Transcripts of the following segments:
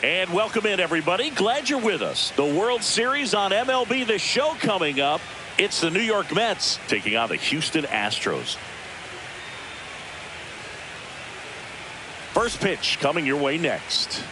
And welcome in, everybody. Glad you're with us. The World Series on MLB The Show coming up. It's the New York Mets taking on the Houston Astros. First pitch coming your way next.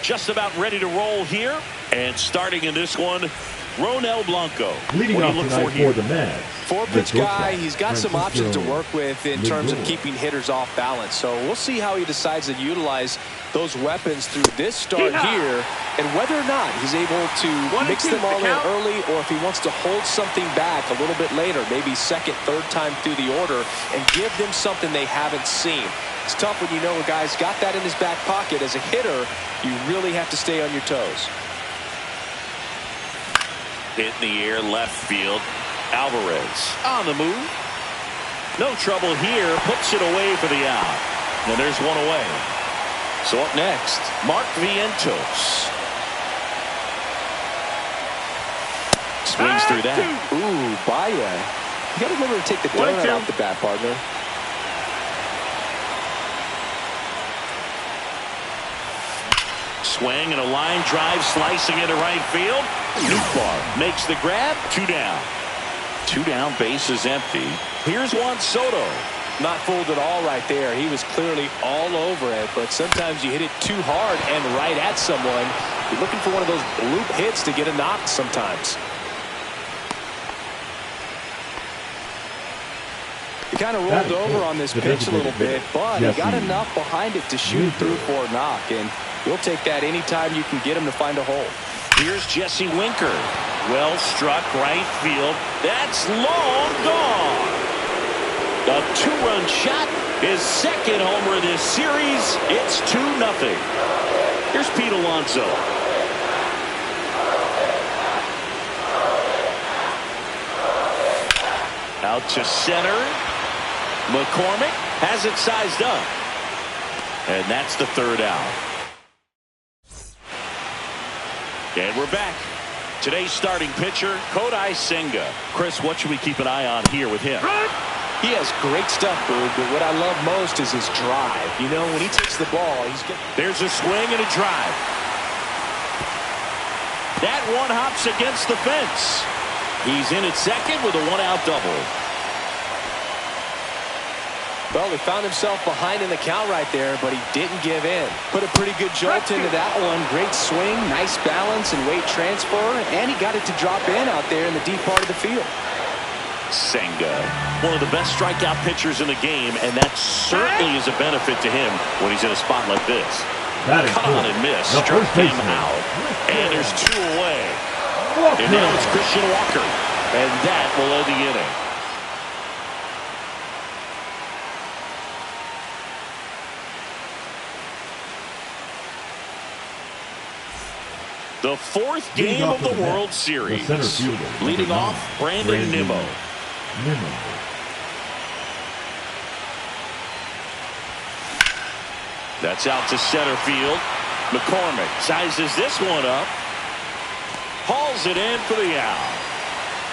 Just about ready to roll here. And starting in this one, Ronel Blanco. Leading off tonight for the Mets. Four-pitch guy, he's got some options to work with in terms of keeping hitters off balance. So we'll see how he decides to utilize those weapons through this start here, and whether or not he's able to mix them all in early, or if he wants to hold something back a little bit later, maybe second, third time through the order, and give them something they haven't seen. It's tough when you know a guy's got that in his back pocket. As a hitter, you really have to stay on your toes. Hit in the air, left field. Alvarez on the move. No trouble here. Puts it away for the out. And there's one away. So up next, Mark Vientos. Swings through that. Ooh, Baye. You got to remember to take the donut off the bat, partner. Swing and a line drive slicing into right field. Newbar makes the grab. 2 down. 2 down, base is empty. Here's Juan Soto. Not fooled at all right there. He was clearly all over it, but sometimes you hit it too hard and right at someone. You're looking for one of those loop hits to get a knock sometimes. He kind of rolled over on this pitch a little bit, but he got enough behind it to shoot through for a knock, and you'll take that anytime you can get him to find a hole. Here's Jesse Winker. Well struck right field. That's long gone. A 2-run shot. His second homer of this series. It's 2-0. Here's Pete Alonso. Out to center. McCormick has it sized up. And that's the 3rd out. And we're back. Today's starting pitcher, Kodai Senga. Chris, what should we keep an eye on here with him? He has great stuff, Boog, but what I love most is his drive. You know, when he takes the ball, There's a swing and a drive. That one hops against the fence. He's in at second with a 1-out double. Well, he found himself behind in the count right there, but he didn't give in. Put a pretty good jolt into that one. Great swing, nice balance and weight transfer, and he got it to drop in out there in the deep part of the field. Senga, one of the best strikeout pitchers in the game, and that certainly is a benefit to him when he's in a spot like this. Caught on and missed, struck him out, and there's 2 away. And now it's Christian Walker, and that will end the inning. The 4th game of the World Series. Leading off, Brandon Nimmo. That's out to center field. McCormick sizes this one up. Hauls it in for the out.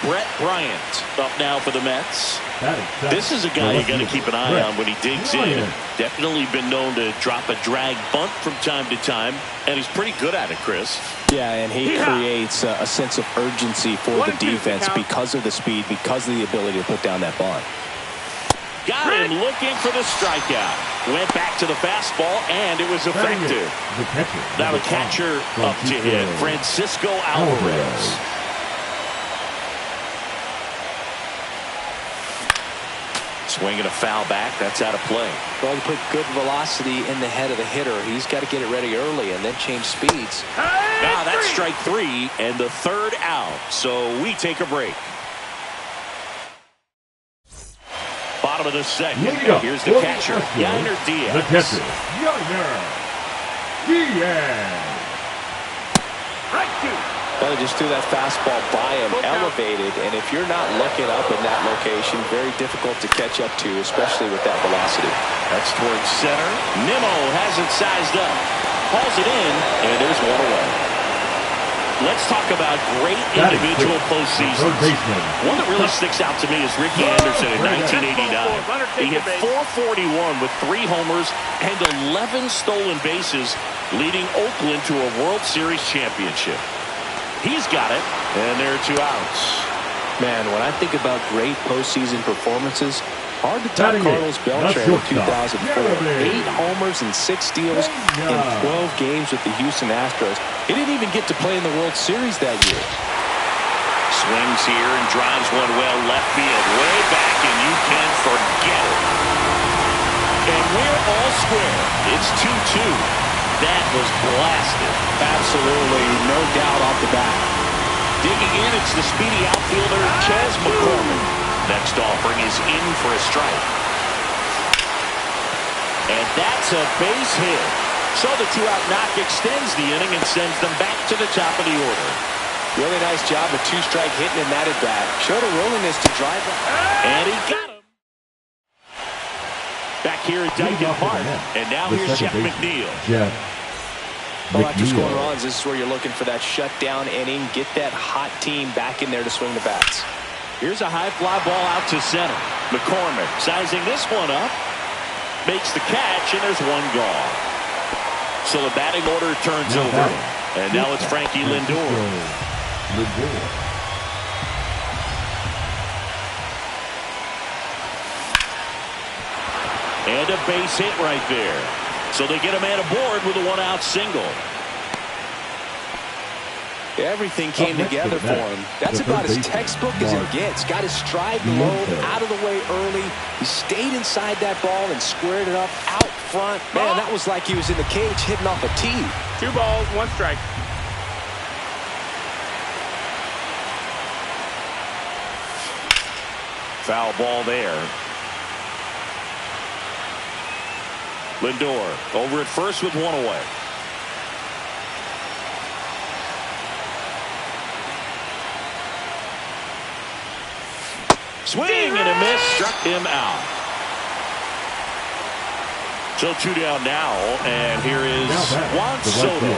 Brett Bryant up now for the Mets. This is a guy you got to keep an eye on when he digs in. Definitely been known to drop a drag bunt from time to time, and he's pretty good at it, Chris. Yeah, and he creates a sense of urgency for the defense because of the speed, because of the ability to put down that bunt. Got him looking for the strikeout. Went back to the fastball, and it was effective. Now the catcher up to hit, Francisco Alvarez. Swinging a foul back. That's out of play. Well, you put good velocity in the head of the hitter. He's got to get it ready early and then change speeds. Now that's strike 3 and the 3rd out. So we take a break. Bottom of the 2nd. Here's the catcher, Yainer Diaz. The catcher, Yainer Diaz. Well, he just threw that fastball by him, elevated, and if you're not looking up in that location, very difficult to catch up to, especially with that velocity. That's towards center. Nimmo has it sized up. Hauls it in, and there's one away. Let's talk about great individual postseasons. One that really sticks out to me is Ricky Anderson in 1989. He hit .441 with 3 homers and 11 stolen bases, leading Oakland to a World Series championship. He's got it, and there are 2 outs. Man, when I think about great postseason performances, hard to top Carlos Beltran in 2004. 8 homers and 6 steals in 12 games with the Houston Astros. He didn't even get to play in the World Series that year. Swings here and drives one well left field. Way back, and you can forget it. And we're all square. It's 2-2. That was blasted. Absolutely, no doubt off the bat. Digging in, it's the speedy outfielder, Chas McCormick. Next offering is in for a strike. And that's a base hit. So the 2-out knock extends the inning and sends them back to the top of the order. Really nice job of 2-strike hitting in that at bat. Showed a willingness to drive. And he got him. Back here at Dyken Park. And now here's Jeff McNeil. Well, after scoring runs, this is where you're looking for that shutdown inning. Get that hot team back in there to swing the bats. Here's a high fly ball out to center. McCormick sizing this one up. Makes the catch, and there's one gone. So the batting order turns over. And now it's Frankie Lindor. And a base hit right there. So they get a man aboard with a 1-out single. Everything came together for him. That's about as textbook as it gets. Got his stride low, out of the way early. He stayed inside that ball and squared it up out front. Man, that was like he was in the cage hitting off a tee. 2 balls, 1 strike. Foul ball there. Lindor over at first with 1 away. Swing and a miss, struck him out. So 2 down now, and here is Juan Soto.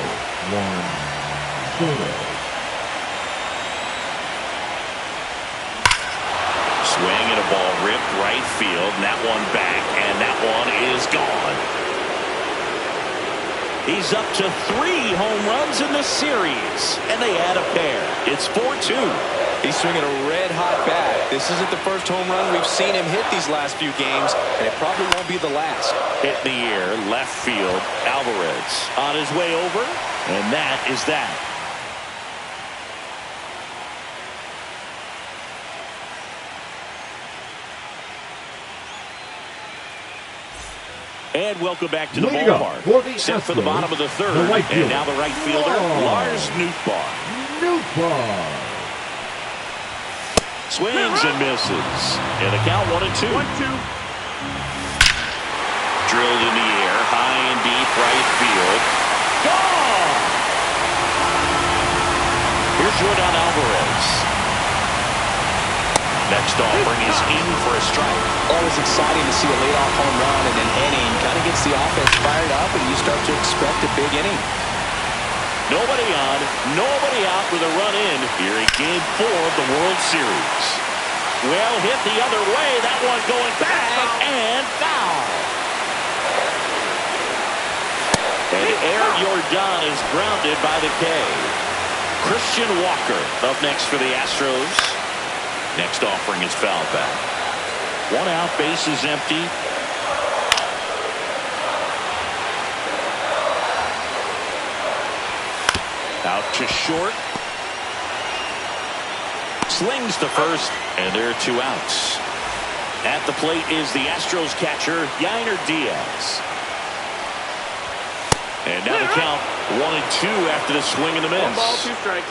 Swing and a ball ripped right field, and that one back, and that one is gone. He's up to 3 home runs in the series, and they add a pair. It's 4-2. He's swinging a red-hot bat. This isn't the first home run we've seen him hit these last few games, and it probably won't be the last. Hit in the air, left field, Alvarez on his way over, and that is that. And welcome back to the ballpark. Set for the bottom of the 3rd, and now the right fielder, Lars Nootbaar. Swings and misses. And the count 1-2. 1-2. Drilled in the air, high and deep right field. Gone! Here's Jordan Alvarez. Next offering is in for a strike. Always exciting to see a leadoff home run in an inning. Kind of gets the offense fired up, and you start to expect a big inning. Nobody on, nobody out with a run in here in Game 4 of the World Series. Well, hit the other way. That one going back and foul. And Air Jordan is grounded by the K. Christian Walker up next for the Astros. Next offering is foul back. 1 out, base is empty. Out to short. Slings to first, and there are 2 outs. At the plate is the Astros catcher, Yainer Diaz. And now the count 1-2 after the swing and the miss. 1 ball, 2 strikes.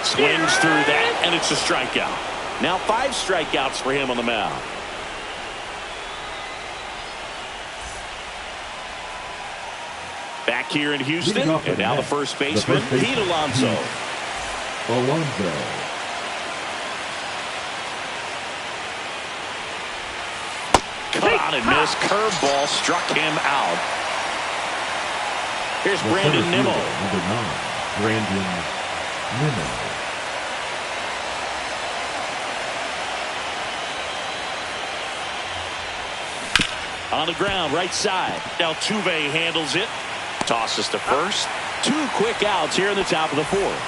Swings through that, and it's a strikeout. Now 5 strikeouts for him on the mound. Back here in Houston, and now the first baseman, Pete Alonso. Cut on and missed. Curveball struck him out. Here's Brandon Nimmo. Brandon Nimmo. On the ground, right side. Altuve handles it. Tosses to first. 2 quick outs here in the top of the 4th.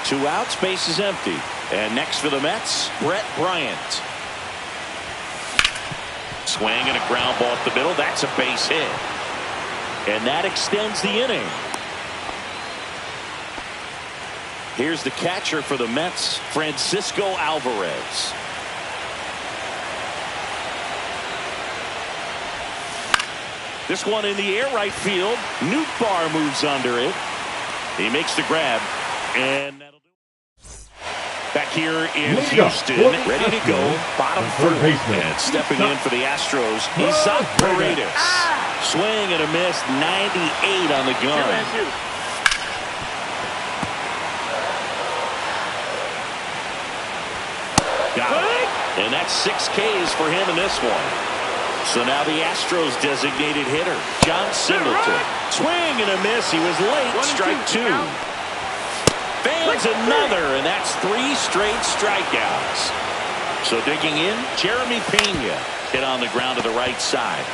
2 outs, base is empty. And next for the Mets, Brett Bryant. Swing and a ground ball up the middle. That's a base hit. And that extends the inning. Here's the catcher for the Mets, Francisco Alvarez. This one in the air, right field. Nootbaar moves under it. He makes the grab. And that'll do it. Back here in Houston, ready to go. Bottom 3rd. And stepping in for the Astros, Isaac Paredes. Swing and a miss, 98 on the gun. Got it. And that's 6 Ks for him in this one. So now the Astros designated hitter, John Singleton. Swing and a miss. He was late. Strike 2. Fans another, and that's 3 straight strikeouts. So digging in, Jeremy Pena hit on the ground to the right side.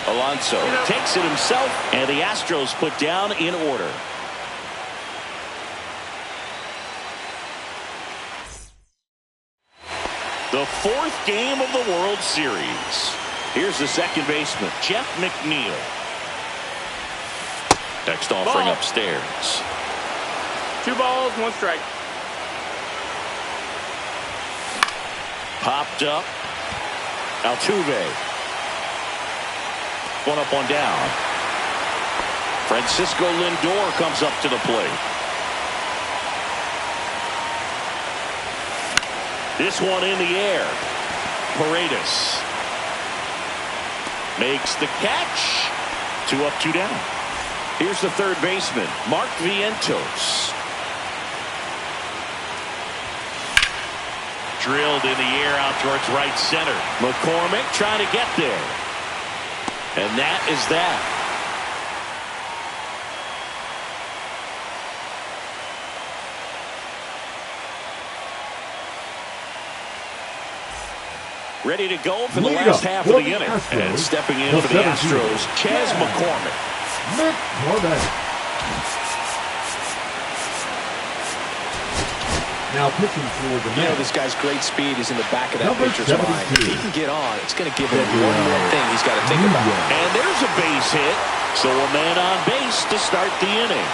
Alonso takes it himself, and the Astros put down in order. The 4th game of the World Series. Here's the second baseman, Jeff McNeil. Next offering upstairs. 2 balls, 1 strike. Popped up. Altuve. 1 up, 1 down. Francisco Lindor comes up to the plate. This one in the air. Paredes makes the catch. 2 up, 2 down. Here's the third baseman, Mark Vientos. Drilled in the air out towards right center. McCormick trying to get there. And that is that. Ready to go for the last half of the inning. And stepping in for the Astros, Chas McCormick. Now pitching for the Mets. This guy's great speed is in the back of that pitcher's mind. If he can get on, it's going to give him one more thing he's got to think about. And there's a base hit. So a man on base to start the inning.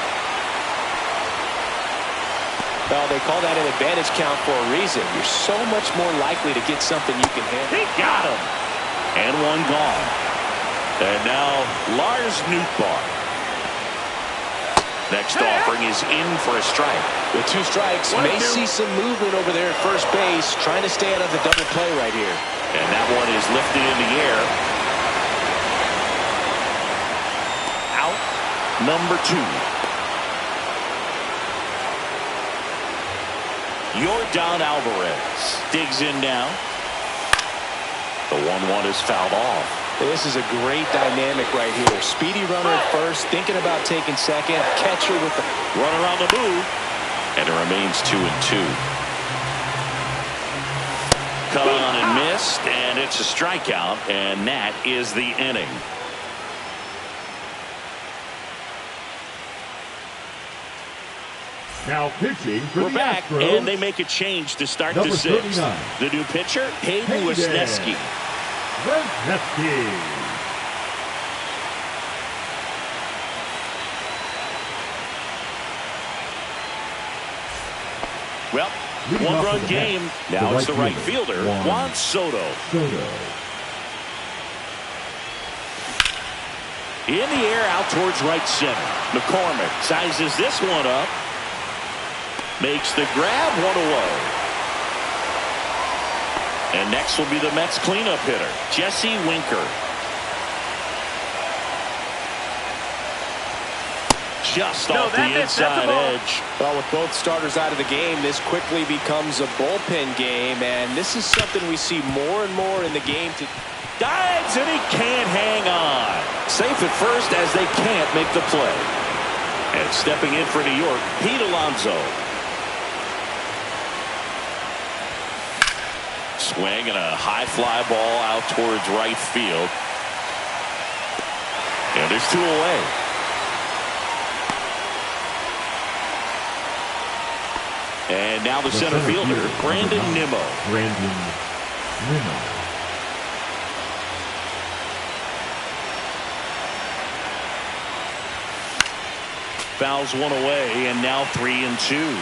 Well, they call that an advantage count for a reason. You're so much more likely to get something you can hit. He got him. And 1 gone. And now Lars Nootbaar. Next offering is in for a strike. With 2 strikes, may see some movement over there at first base, trying to stay out of the double play right here. And that one is lifted in the air. Out number 2. Yordan Alvarez digs in now. The 1-1 is fouled off. This is a great dynamic right here. Speedy runner at first, thinking about taking second. Catcher with the runner on the move. And it remains 2-2. Cut on and missed, and it's a strikeout, and that is the inning. Now pitching for We're the back, Astros. and they make a change to start Number the 6th. 39. The new pitcher, Hayden Wesneski. Well, 1-run game. Now it's the right fielder, Juan Soto. In the air out towards right center. McCormick sizes this one up. Makes the grab, 1 away. And next will be the Mets cleanup hitter, Jesse Winker. Just off the inside edge. Well, with both starters out of the game, this quickly becomes a bullpen game, and this is something we see more and more in the game. Dives, and he can't hang on. Safe at first as they can't make the play. And stepping in for New York, Pete Alonso. Swing and a high fly ball out towards right field. And there's 2 away. And now the center fielder, Brandon Nimmo. Fouls 1 away, and now 3-2.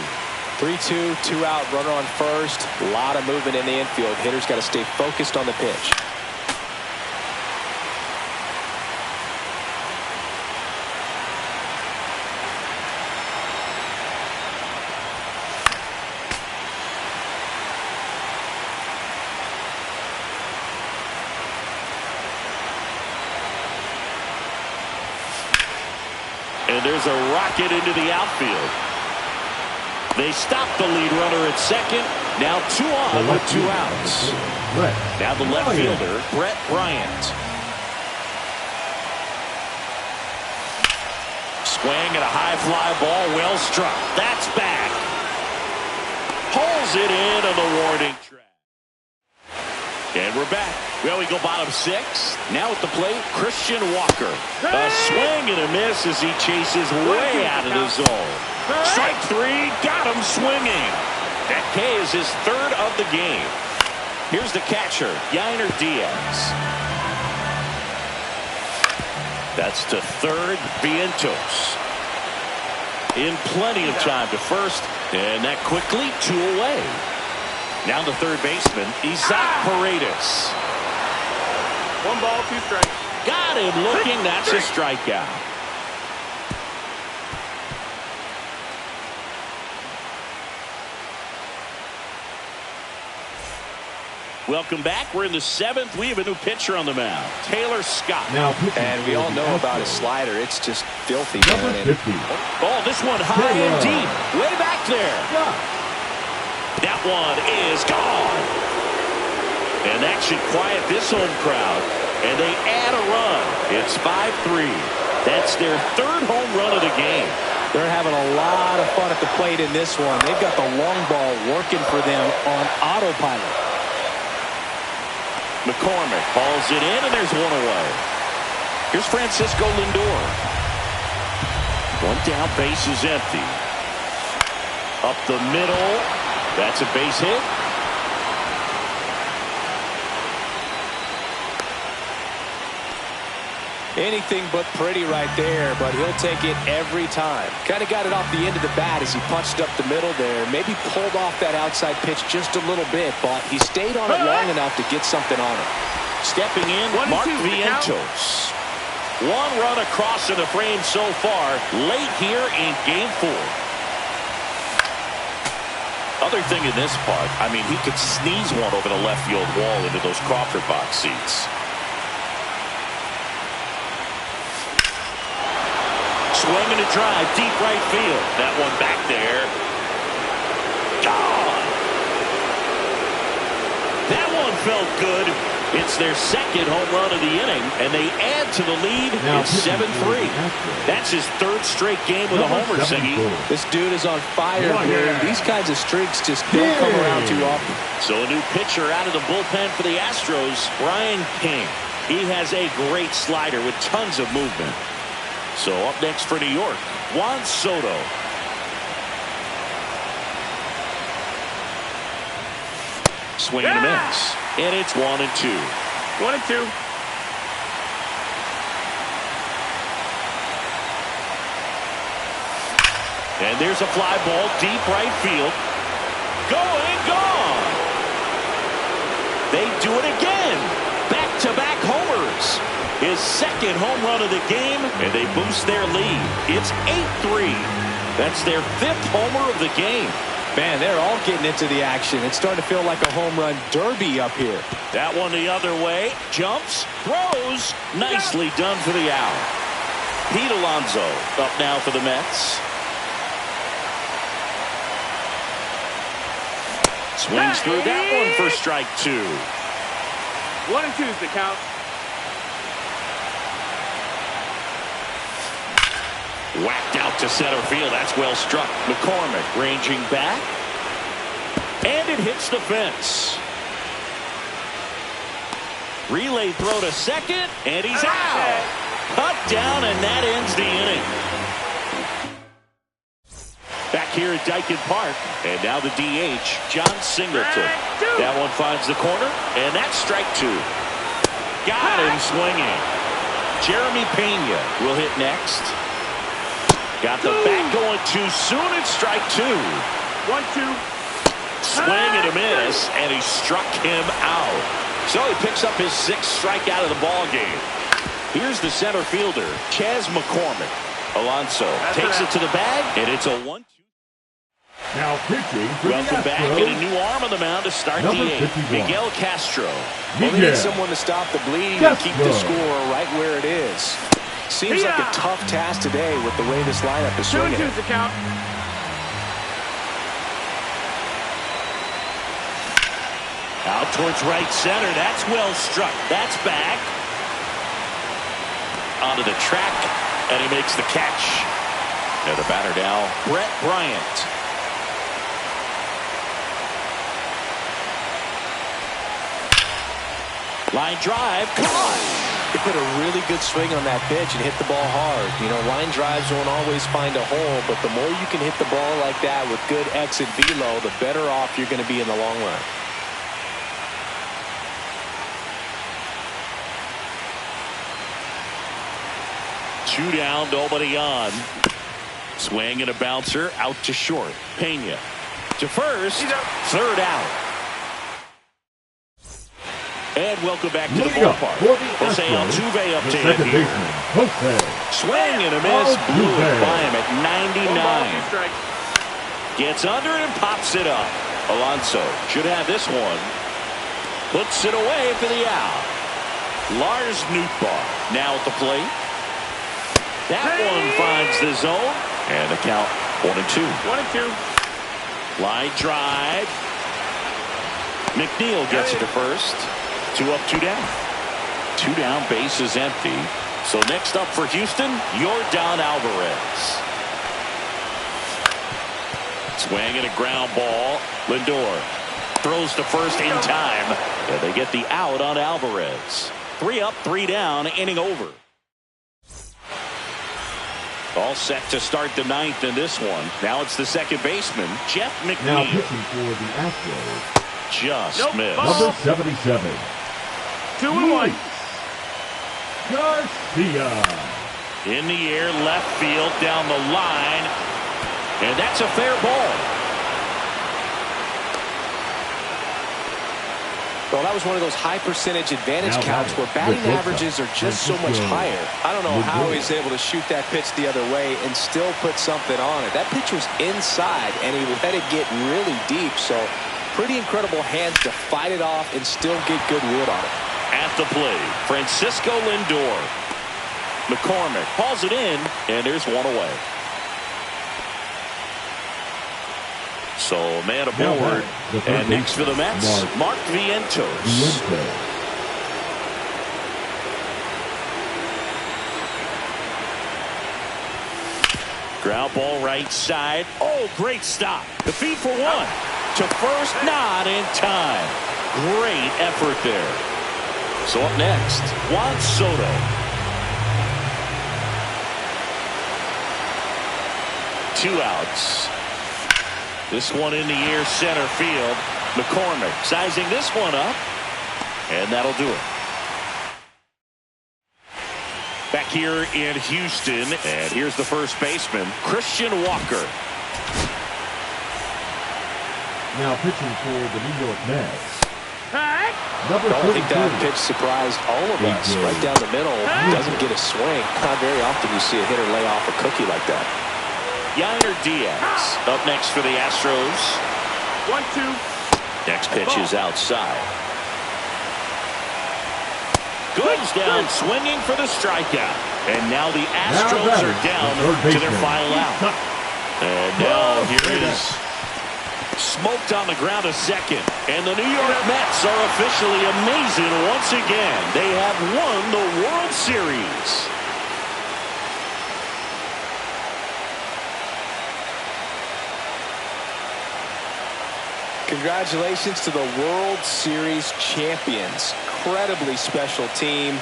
3-2, 2 out, runner on first. A lot of movement in the infield. Hitter's got to stay focused on the pitch. And there's a rocket into the outfield. They stop the lead runner at second. Now 2 on with 2 outs. Now the left fielder, Brett Bryant. Swing and a high fly ball, well struck. That's back. Pulls it in on the warning track. And we're back. Well, we go bottom 6. Now at the plate, Christian Walker. A swing and a miss as he chases way out of the zone. Strike 3, got him swinging. That K is his 3rd of the game. Here's the catcher, Yainer Diaz. That's to third, Vientos. In plenty of time to first, and that quickly 2 away. Now the third baseman, Isaac Paredes. 1 ball, 2 strikes. Got him looking. That's a strikeout. Welcome back. We're in the 7th. We have a new pitcher on the mound, Taylor Scott. And we all know about his slider. It's just filthy, man. Oh, this one high and deep. Way back there. That one is gone. And that should quiet this home crowd. And they add a run. It's 5-3. That's their 3rd home run of the game. They're having a lot of fun at the plate in this one. They've got the long ball working for them on autopilot. McCormick hauls it in, and there's 1 away. Here's Francisco Lindor. 1 down, base is empty. Up the middle. That's a base hit. Anything but pretty right there, but he'll take it every time. Kind of got it off the end of the bat as he punched up the middle there. Maybe pulled off that outside pitch just a little bit, but he stayed on it long enough to get something on it. Stepping in, Mark Vientos. 1 run across in the frame so far, late here in Game 4. Other thing in this part, I mean, he could sneeze one over the left field wall into those Crawford box seats. Swinging a drive, deep right field. That one back there. Gone! That one felt good. It's their 2nd home run of the inning, and they add to the lead. It's 7-3. That's his 3rd straight game with a homer, Siggy. This dude is on fire, dude. These kinds of streaks just don't come around too often. So a new pitcher out of the bullpen for the Astros, Brian King. He has a great slider with tons of movement. So up next for New York, Juan Soto. Swing and a miss. And it's 1-2. 1-2. And there's a fly ball deep right field. Going, gone. They do it again. Back-to-back homers. His 2nd home run of the game, and they boost their lead. It's 8-3. That's their 5th homer of the game. Man, they're all getting into the action. It's starting to feel like a home run derby up here. That one the other way. Jumps, throws. Nicely done for the out. Pete Alonso up now for the Mets. Swings through that one for strike 2. 1-2 is the count. Whacked out to center field. That's well struck. McCormick ranging back. And it hits the fence. Relay throw to second. And he's out. Cut down, and that ends the inning. Back here at Dyken Park. And now the DH, John Singleton. That one finds the corner. And that's strike two. Got him swinging. Jeremy Pena will hit next. Got the bat going too soon. It's strike two. 1-2. Swing and a miss, and he struck him out. So he picks up his sixth strikeout of the ball game. Here's the center fielder, Chas McCormick. Alonso takes it to the bag, and it's a 1-2. Now pitching for Welcome the back, Astros, and a new arm on the mound to start the number eighth. 51. Miguel Castro. Well, they need someone to stop the bleeding and keep the score right where it is. Seems like a tough task today with the way this lineup is swinging. 2-2's the count. Out towards right center. That's well struck. That's back. Onto the track, and he makes the catch. And the batter now, Brett Bryant. Line drive, come on. He put a really good swing on that pitch and hit the ball hard. You know, line drives won't always find a hole, but the more you can hit the ball like that with good exit velo, the better off you're going to be in the long run. Two down, nobody on. Swing and a bouncer out to short. Pena to first, third out. And welcome back to the ballpark. Jose Altuve updated here. Swing and a miss, blew it by him at 99. Gets under and pops it up. Alonso should have this one. Puts it away for the out. Lars Nootbaar now at the plate. That one finds the zone. And the count 1-2. 1-2. Line drive. McNeil gets it to first. 2 up, 2 down. 2 down, base is empty. So next up for Houston, Yordan Alvarez. Swing and a ground ball. Lindor throws to first in time. And they get the out on Alvarez. 3 up, 3 down, inning over. All set to start the ninth in this one. Now it's the second baseman, Jeff McNeil. Now pitching for the Astros, just missed. number 77. 2-1. Garcia. In the air, left field, down the line. And that's a fair ball. Well, that was one of those high percentage advantage counts where batting averages are just so much higher. I don't know how he's able to shoot that pitch the other way and still put something on it. That pitch was inside, and he let it get really deep. So pretty incredible hands to fight it off and still get good wood on it. At the plate, Francisco Lindor. McCormick hauls it in, and there's one away. So man aboard. And next for the Mets, Mark Vientos. Ground ball right side. Oh, great stop. The feed for one. To first, not in time. Great effort there. So up next, Juan Soto. Two outs. This one in the air, center field. McCormick sizing this one up. And that'll do it. Back here in Houston. And here's the first baseman, Christian Walker. Now pitching for the New York Mets, I don't think that pitch surprised all of us. Right down the middle, doesn't get a swing. Not very often you see a hitter lay off a cookie like that. Yainer Diaz up next for the Astros. 1-2. Next pitch is outside. Goes down swinging for the strikeout. And now the Astros are down to their final out. And now here it is. Smoked on the ground a second. And the New York Mets are officially amazing once again. They have won the World Series. Congratulations to the World Series champions. Incredibly special team.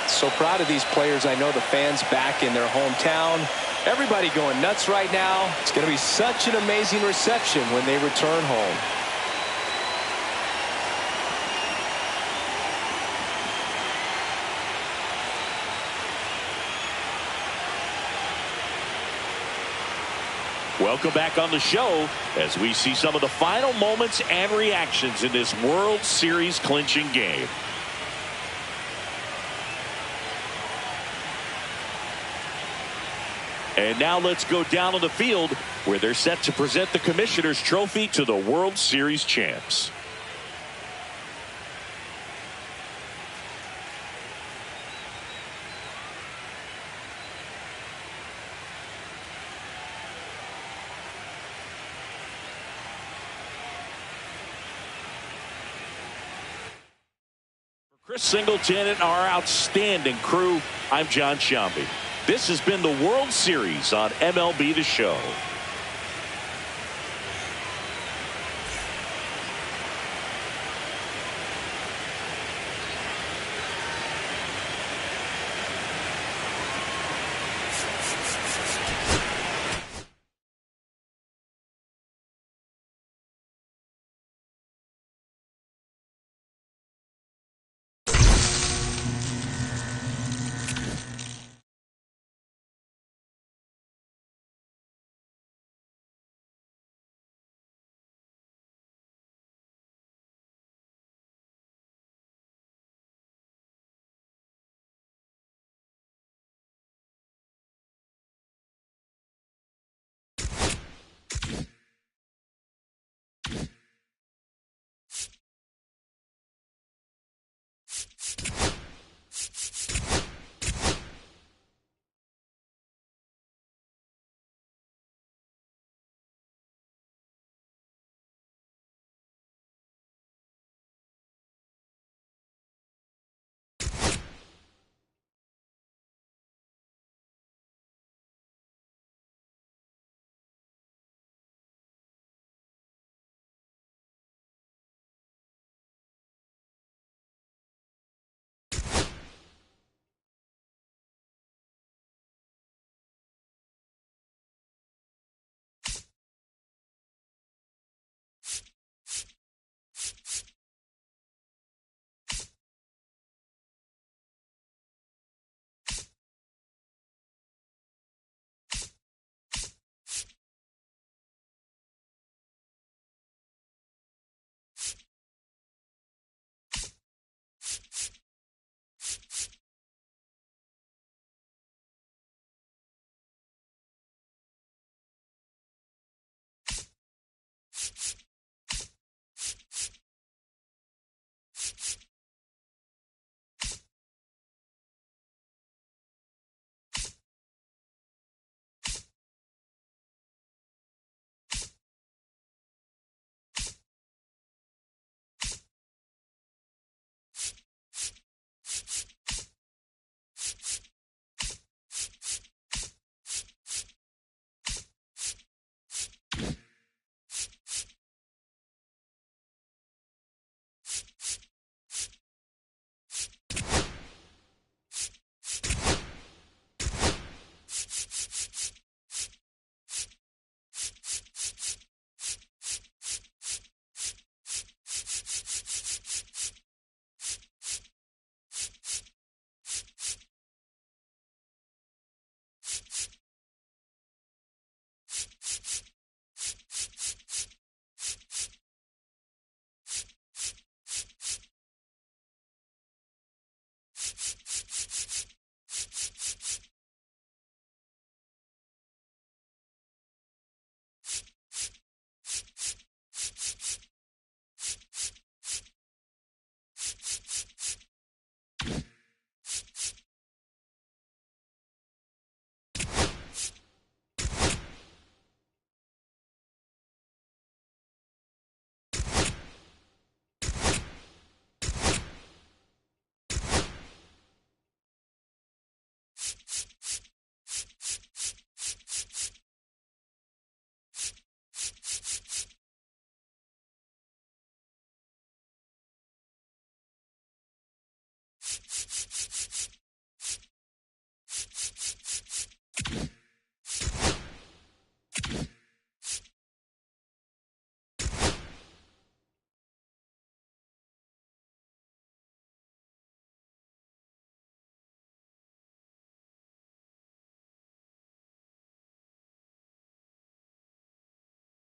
So proud of these players. I know the fans back in their hometown. Everybody going nuts right now. It's going to be such an amazing reception when they return home. Welcome back on the show as we see some of the final moments and reactions in this World Series clinching game. And now let's go down on the field where they're set to present the Commissioner's Trophy to the World Series champs. Chris Singleton and our outstanding crew, I'm John Sciambi. This has been the World Series on MLB The Show.